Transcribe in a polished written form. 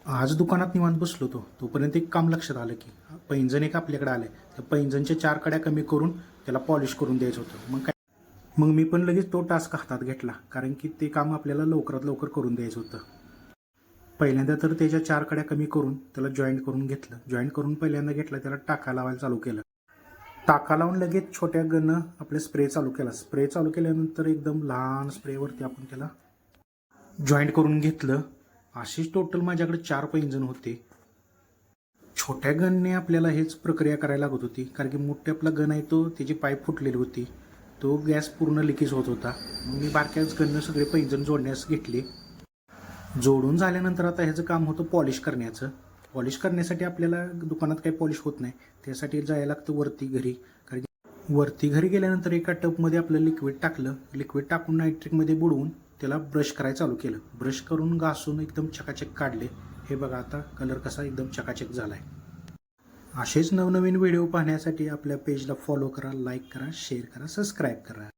आज दुकानात निवांत बसलो तोपर्यंत एक काम लक्षात आलं की पैंजण एक आपल्याकडे आलंय. त्या पैंजणच्या 4 कड्या कमी करून त्याला पॉलिश करून द्यायचं होतं. मग मी पण लगेच तो टास्क हातात घेतला, कारण की ते काम आपल्याला लवकरात लवकर करून द्यायचं होतं. पहिल्यांदा तर त्याच्या 4 कड्या कमी करून त्याला जॉईंट करून घेतलं. जॉईंट करून पहिल्यांदा घेतला, त्याला टाका लावायला चालू केलं. टाका लावून लगेच छोट्या गननं आपले स्प्रे चालू केला. स्प्रे चालू केल्यानंतर एकदम लहान स्प्रेवरती आपण त्याला जॉईंट करून घेतलं. अशीच टोटल माझ्याकडे 4 पैंजण होते. छोट्या गनने आपल्याला हेच प्रक्रिया करायला लागत होती, कारण की मोठे आपला गन आहे तो त्याची पाईप फुटलेली होती, तो गॅस पूर्ण लिकेज होत होता. मग मी बारक्याच गननं सगळे पैंजण जोडण्यास घेतले. जोडून झाल्यानंतर आता ह्याचं काम होतं पॉलिश करण्याचं. पॉलिश करण्यासाठी आपल्याला दुकानात काही पॉलिश होत नाही, त्यासाठी जायला लागतं वरती घरी. कारण की वरती घरी गेल्यानंतर एका टपमध्ये आपलं लिक्विड टाकलं. लिक्विड टाकून नायट्रिकमध्ये बुडवून त्याला ब्रश करायला चालू केलं. ब्रश करून घासून एकदम चकाचक काढले. हे बघा आता कलर कसा एकदम चकाचक झाला आहे. असेच नवनवीन व्हिडिओ पाहण्यासाठी आपल्या पेजला फॉलो करा, लाईक करा, शेअर करा, सबस्क्राईब करा.